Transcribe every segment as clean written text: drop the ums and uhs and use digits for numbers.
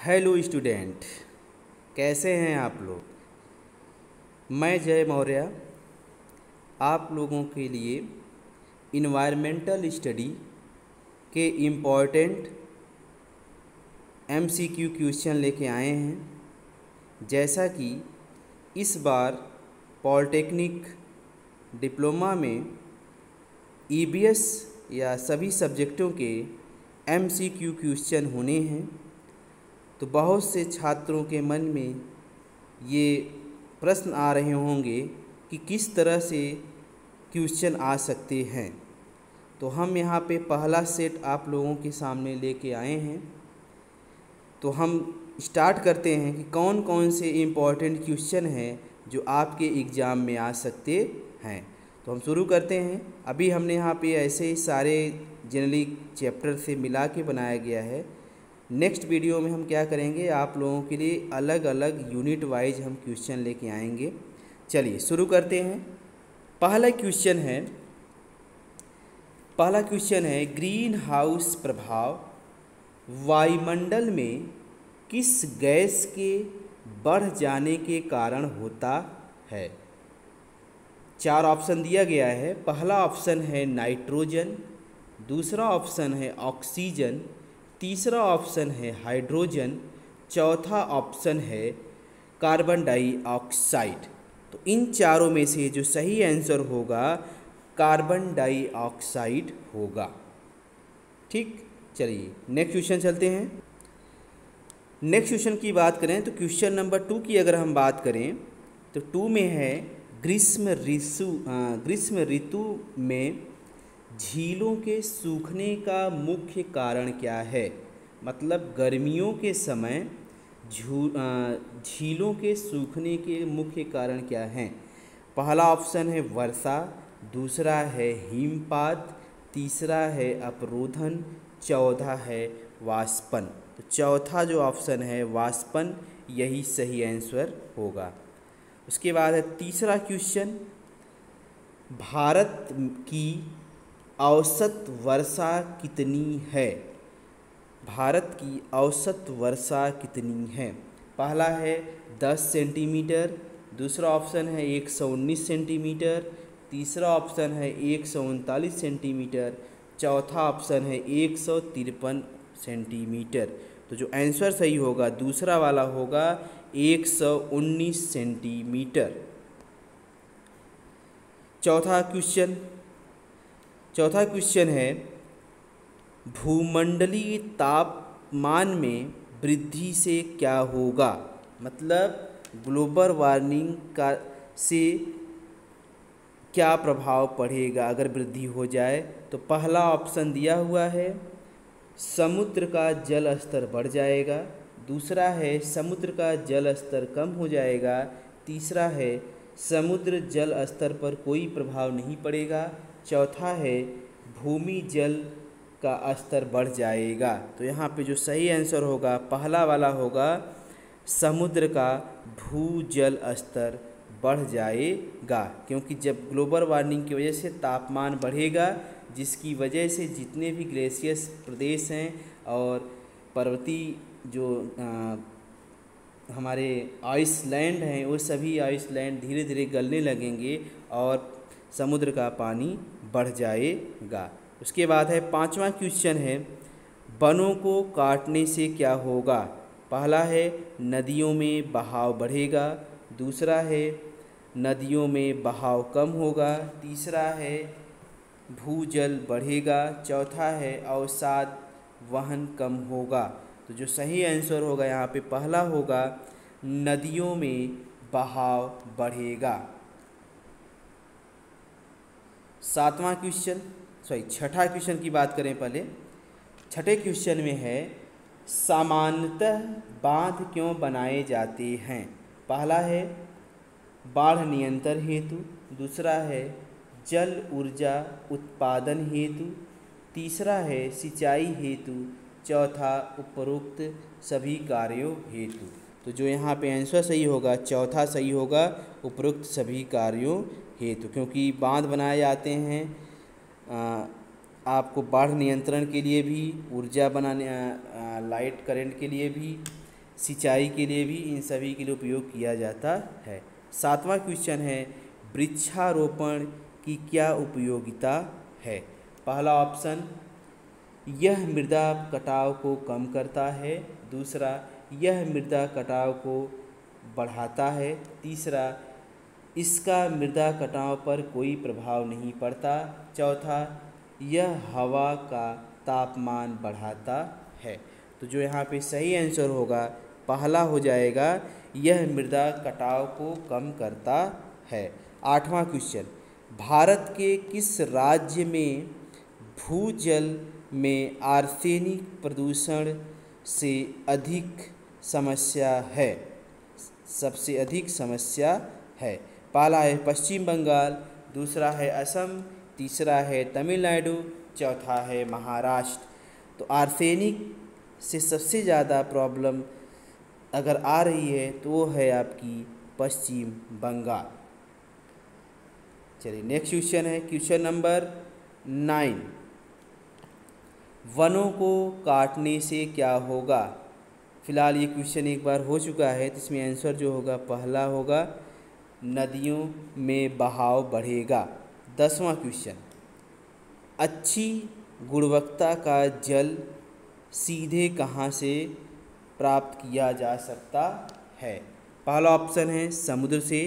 Hello student, कैसे हैं आप लोग। मैं जय मौर्य आप लोगों के लिए इन्वायरमेंटल स्टडी के इम्पॉर्टेंट एमसीक्यू क्वेश्चन लेके आए हैं। जैसा कि इस बार पॉलिटेक्निक डिप्लोमा में ईबीएस या सभी सब्जेक्टों के एमसीक्यू क्वेश्चन होने हैं, तो बहुत से छात्रों के मन में ये प्रश्न आ रहे होंगे कि किस तरह से क्वेश्चन आ सकते हैं। तो हम यहाँ पे पहला सेट आप लोगों के सामने लेके आए हैं। तो हम स्टार्ट करते हैं कि कौन कौन से इम्पॉर्टेंट क्वेश्चन हैं जो आपके एग्ज़ाम में आ सकते हैं। तो हम शुरू करते हैं। अभी हमने यहाँ पे ऐसे ही सारे जनरली चैप्टर से मिला के बनाया गया है। नेक्स्ट वीडियो में हम क्या करेंगे, आप लोगों के लिए अलग अलग यूनिट वाइज हम क्वेश्चन लेके आएंगे। चलिए शुरू करते हैं। पहला क्वेश्चन है ग्रीन हाउस प्रभाव वायुमंडल में किस गैस के बढ़ जाने के कारण होता है। 4 ऑप्शन दिया गया है। पहला ऑप्शन है नाइट्रोजन, दूसरा ऑप्शन है ऑक्सीजन, तीसरा ऑप्शन है हाइड्रोजन, चौथा ऑप्शन है कार्बन डाइऑक्साइड। तो इन चारों में से जो सही आंसर होगा कार्बन डाइऑक्साइड होगा। ठीक, चलिए नेक्स्ट क्वेश्चन चलते हैं। नेक्स्ट क्वेश्चन की बात करें तो क्वेश्चन नंबर 2 की अगर हम बात करें तो 2 में है ग्रीष्म ऋतु में झीलों के सूखने का मुख्य कारण क्या है। मतलब गर्मियों के समय झीलों के सूखने के मुख्य कारण क्या हैं। पहला ऑप्शन है वर्षा, दूसरा है हिमपात, तीसरा है अवरोधन, चौथा है वाष्पन। तो चौथा जो ऑप्शन है वाष्पन, यही सही आंसर होगा। उसके बाद है तीसरा क्वेश्चन, भारत की औसत वर्षा कितनी है। भारत की औसत वर्षा कितनी है। पहला है 10 सेंटीमीटर, दूसरा ऑप्शन है 119 सेंटीमीटर, तीसरा ऑप्शन है 139 सेंटीमीटर, चौथा ऑप्शन है 153 सेंटीमीटर। तो जो आंसर सही होगा दूसरा वाला होगा 119 सेंटीमीटर। चौथा क्वेश्चन है भूमंडलीय तापमान में वृद्धि से क्या होगा। मतलब ग्लोबल वार्मिंग का से क्या प्रभाव पड़ेगा अगर वृद्धि हो जाए। तो पहला ऑप्शन दिया हुआ है समुद्र का जल स्तर बढ़ जाएगा, दूसरा है समुद्र का जल स्तर कम हो जाएगा, तीसरा है समुद्र जल स्तर पर कोई प्रभाव नहीं पड़ेगा, चौथा है भूमि जल का स्तर बढ़ जाएगा। तो यहाँ पे जो सही आंसर होगा पहला वाला होगा समुद्र का भूजल स्तर बढ़ जाएगा। क्योंकि जब ग्लोबल वार्मिंग की वजह से तापमान बढ़ेगा, जिसकी वजह से जितने भी ग्लेशियर्स प्रदेश हैं और पर्वतीय जो हमारे आइसलैंड हैं, वो सभी आइसलैंड धीरे धीरे गलने लगेंगे और समुद्र का पानी बढ़ जाएगा। उसके बाद है पांचवा क्वेश्चन है वनों को काटने से क्या होगा। पहला है नदियों में बहाव बढ़ेगा, दूसरा है नदियों में बहाव कम होगा, तीसरा है भूजल बढ़ेगा, चौथा है अवसाद वहन कम होगा। तो जो सही आंसर होगा यहाँ पे पहला होगा नदियों में बहाव बढ़ेगा। छठा क्वेश्चन की बात करें पहले। छठे क्वेश्चन में है सामान्यतः बांध क्यों बनाए जाते हैं। पहला है बाढ़ नियंत्रण हेतु, दूसरा है जल ऊर्जा उत्पादन हेतु, तीसरा है सिंचाई हेतु, चौथा उपरोक्त सभी कार्यों हेतु। तो जो यहाँ पे आंसर सही होगा चौथा सही होगा, उपरोक्त सभी कार्यों हेतु। क्योंकि बांध बनाए जाते हैं आपको बाढ़ नियंत्रण के लिए भी, ऊर्जा बनाने लाइट करंट के लिए भी, सिंचाई के लिए भी इन सभी के लिए उपयोग किया जाता है। 7वां क्वेश्चन है, वृक्षारोपण की क्या उपयोगिता है? पहला ऑप्शन, यह मृदा कटाव को कम करता है। दूसरा, यह मृदा कटाव को बढ़ाता है। तीसरा, इसका मृदा कटाव पर कोई प्रभाव नहीं पड़ता। चौथा, यह हवा का तापमान बढ़ाता है। तो जो यहाँ पे सही आंसर होगा पहला हो जाएगा, यह मृदा कटाव को कम करता है। 8वां क्वेश्चन, भारत के किस राज्य में भूजल में आर्सेनिक प्रदूषण से अधिक समस्या है? सबसे अधिक समस्या है। पहला है पश्चिम बंगाल, दूसरा है असम, तीसरा है तमिलनाडु, चौथा है महाराष्ट्र। तो आर्सेनिक से सबसे ज़्यादा प्रॉब्लम अगर आ रही है तो वो है आपकी पश्चिम बंगाल। चलिए नेक्स्ट क्वेश्चन है, क्वेश्चन नंबर 9, वनों को काटने से क्या होगा? फिलहाल ये क्वेश्चन एक बार हो चुका है, तो इसमें आंसर जो होगा पहला होगा, नदियों में बहाव बढ़ेगा। 10वां क्वेश्चन, अच्छी गुणवत्ता का जल सीधे कहाँ से प्राप्त किया जा सकता है? पहला ऑप्शन है समुद्र से,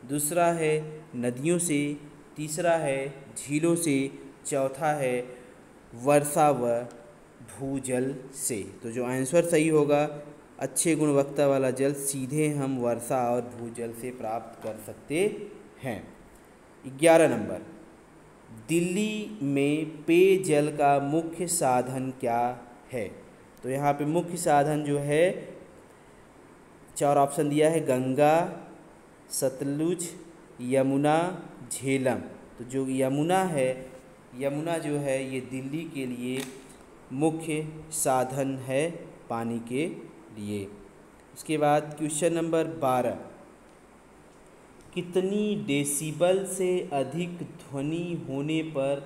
दूसरा है नदियों से, तीसरा है झीलों से, चौथा है वर्षा व भूजल से। तो जो आंसर सही होगा, अच्छे गुणवत्ता वाला जल सीधे हम वर्षा और भूजल से प्राप्त कर सकते हैं। 11 नंबर, दिल्ली में पेयजल का मुख्य साधन क्या है? तो यहाँ पे मुख्य साधन जो है 4 ऑप्शन दिया है, गंगा, सतलुज, यमुना, झेलम। तो जो यमुना है, यमुना जो है ये दिल्ली के लिए मुख्य साधन है पानी के लिए। उसके बाद क्वेश्चन नंबर 12, कितनी डेसिबल से अधिक ध्वनि होने पर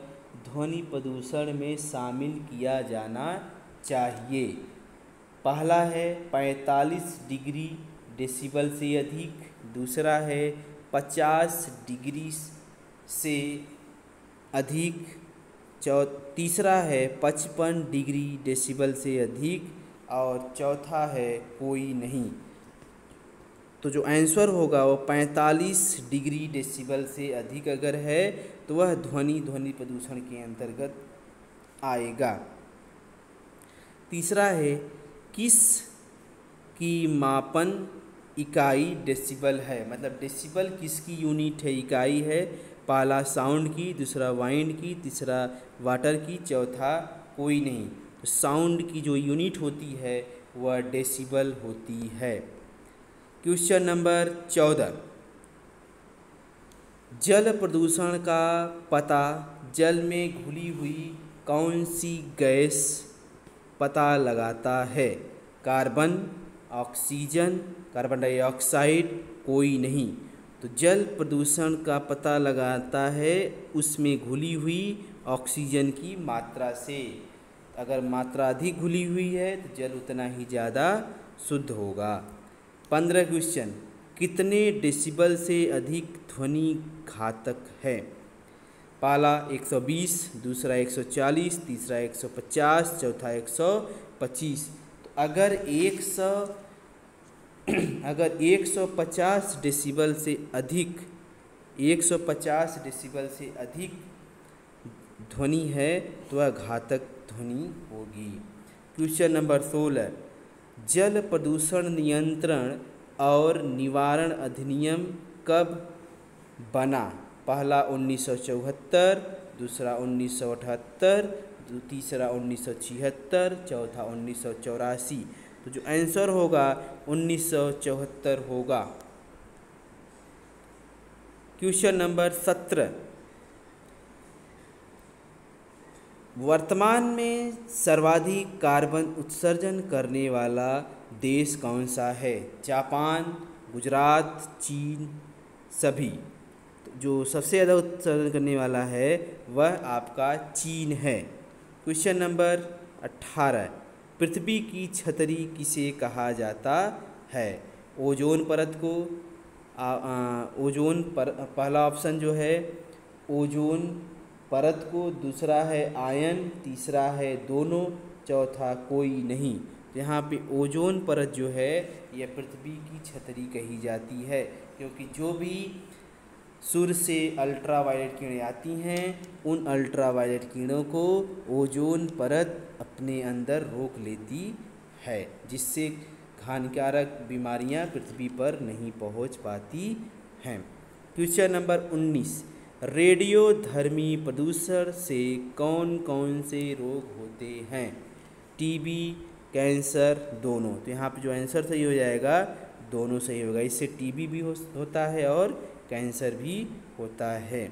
ध्वनि प्रदूषण में शामिल किया जाना चाहिए? पहला है 45 डिग्री डेसिबल से अधिक, दूसरा है 50 डिग्री से अधिक, तीसरा है 55 डिग्री डेसिबल से अधिक, और चौथा है कोई नहीं। तो जो आंसर होगा वो 45 डिग्री डेसिबल से अधिक अगर है तो वह ध्वनि प्रदूषण के अंतर्गत आएगा। तीसरा है, किस की मापन इकाई डेसिबल है? मतलब डेसिबल किसकी यूनिट है, इकाई है? पहला साउंड की, दूसरा वाइंड की, तीसरा वाटर की, चौथा कोई नहीं। तो साउंड की जो यूनिट होती है वह डेसिबल होती है। क्वेश्चन नंबर 14, जल प्रदूषण का पता जल में घुली हुई कौन सी गैस पता लगाता है? कार्बन, ऑक्सीजन, कार्बन डाइऑक्साइड, कोई नहीं। तो जल प्रदूषण का पता लगाता है उसमें घुली हुई ऑक्सीजन की मात्रा से। अगर मात्रा अधिक घुली हुई है तो जल उतना ही ज़्यादा शुद्ध होगा। 15 क्वेश्चन, कितने डेसिबल से अधिक ध्वनि घातक है? पहला 120, दूसरा 140, तीसरा 150, चौथा 125। तो अगर 150 डेसिबल से अधिक 150 डेसिबल से अधिक ध्वनि है तो वह घातक ध्वनि होगी। क्वेश्चन नंबर 16, जल प्रदूषण नियंत्रण और निवारण अधिनियम कब बना? पहला 1974, दूसरा 1978, तीसरा 1976, चौथा 1984। तो जो आंसर होगा 1974 होगा। क्वेश्चन नंबर 17, वर्तमान में सर्वाधिक कार्बन उत्सर्जन करने वाला देश कौन सा है? जापान, गुजरात, चीन, सभी। तो जो सबसे ज़्यादा उत्सर्जन करने वाला है वह आपका चीन है। क्वेश्चन नंबर 18, पृथ्वी की छतरी किसे कहा जाता है? ओजोन परत को ओजोन पर पहला ऑप्शन जो है ओजोन परत को, दूसरा है आयन, तीसरा है दोनों, चौथा कोई नहीं। तो यहाँ पे ओजोन परत जो है यह पृथ्वी की छतरी कही जाती है, क्योंकि जो भी सूर्य से अल्ट्रावायलेट किरणें आती हैं उन अल्ट्रावायलेट किरणों को ओजोन परत अपने अंदर रोक लेती है, जिससे हानिकारक बीमारियां पृथ्वी पर नहीं पहुंच पाती हैं। क्वेश्चन नंबर 19, रेडियोधर्मी प्रदूषण से कौन कौन से रोग होते हैं? टीबी, कैंसर, दोनों। तो यहाँ पे जो आंसर सही हो जाएगा दोनों सही होगा। इससे टीबी भी होता है और कैंसर भी होता है।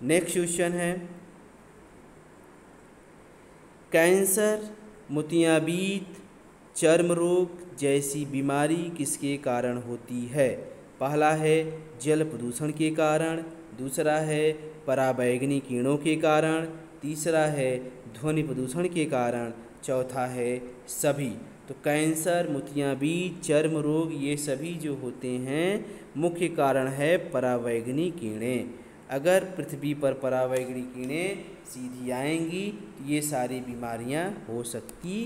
नेक्स्ट क्वेश्चन है, कैंसर, मोतियाबिंद, चर्म रोग जैसी बीमारी किसके कारण होती है? पहला है जल प्रदूषण के कारण, दूसरा है पराबैंगनी किरणों के कारण, तीसरा है ध्वनि प्रदूषण के कारण, चौथा है सभी। तो कैंसर, मोतियाबिंद, चर्म रोग ये सभी जो होते हैं मुख्य कारण है पराबैंगनी किरणें। अगर पृथ्वी पर पराबैंगनी किरणें सीधी आएंगी तो ये सारी बीमारियां हो सकती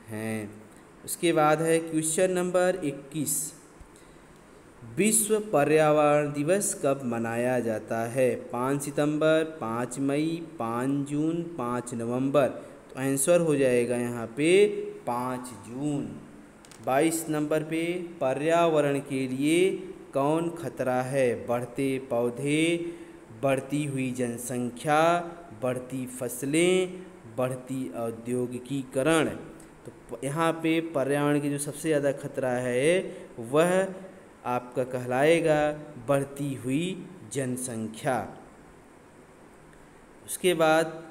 हैं। उसके बाद है क्वेश्चन नंबर 21, विश्व पर्यावरण दिवस कब मनाया जाता है? 5 सितंबर, 5 मई, 5 जून, 5 नवंबर। तो आंसर हो जाएगा यहाँ पे 5 जून। 22 नंबर पे, पर्यावरण के लिए कौन खतरा है? बढ़ते पौधे, बढ़ती हुई जनसंख्या, बढ़ती फसलें, बढ़ती औद्योगिकीकरण। तो यहाँ पे पर्यावरण की जो सबसे ज़्यादा खतरा है वह आपका कहलाएगा बढ़ती हुई जनसंख्या। उसके बाद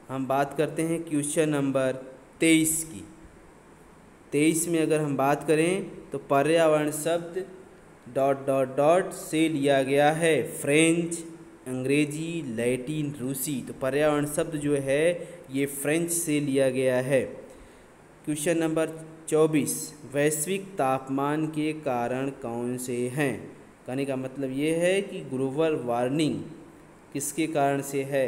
हम बात करते हैं क्वेश्चन नंबर 23 की। 23 में अगर हम बात करें तो पर्यावरण शब्द ... से लिया गया है, फ्रेंच, अंग्रेजी, लैटिन, रूसी। तो पर्यावरण शब्द जो है ये फ्रेंच से लिया गया है। क्वेश्चन नंबर 24, वैश्विक तापमान के कारण कौन से हैं? कहने का मतलब ये है कि ग्लोबल वार्मिंग किसके कारण से है?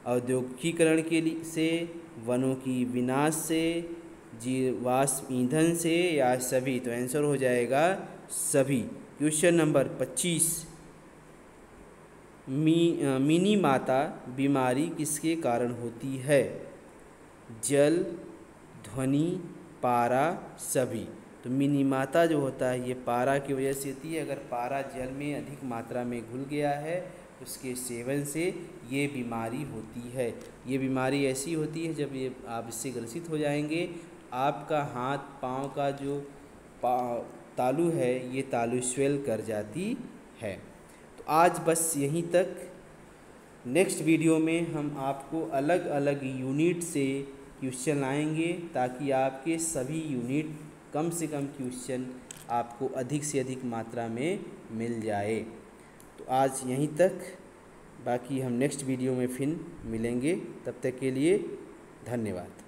औद्योगिकीकरण के लिए से, वनों की विनाश से, जीवाश्म ईंधन से या सभी। तो आंसर हो जाएगा सभी। क्वेश्चन नंबर 25, मिनी माता बीमारी किसके कारण होती है? जल, ध्वनि, पारा, सभी। तो मिनी माता जो होता है ये पारा की वजह से होती है। अगर पारा जल में अधिक मात्रा में घुल गया है उसके सेवन से ये बीमारी होती है। ये बीमारी ऐसी होती है जब ये आप इससे ग्रसित हो जाएंगे आपका हाथ पाँव का जो तालू है ये तालू स्वेल कर जाती है। तो आज बस यहीं तक। नेक्स्ट वीडियो में हम आपको अलग अलग यूनिट से क्वेश्चन लाएंगे ताकि आपके सभी यूनिट कम से कम क्वेश्चन आपको अधिक से अधिक मात्रा में मिल जाए। तो आज यहीं तक, बाकी हम नेक्स्ट वीडियो में फिर मिलेंगे। तब तक के लिए धन्यवाद।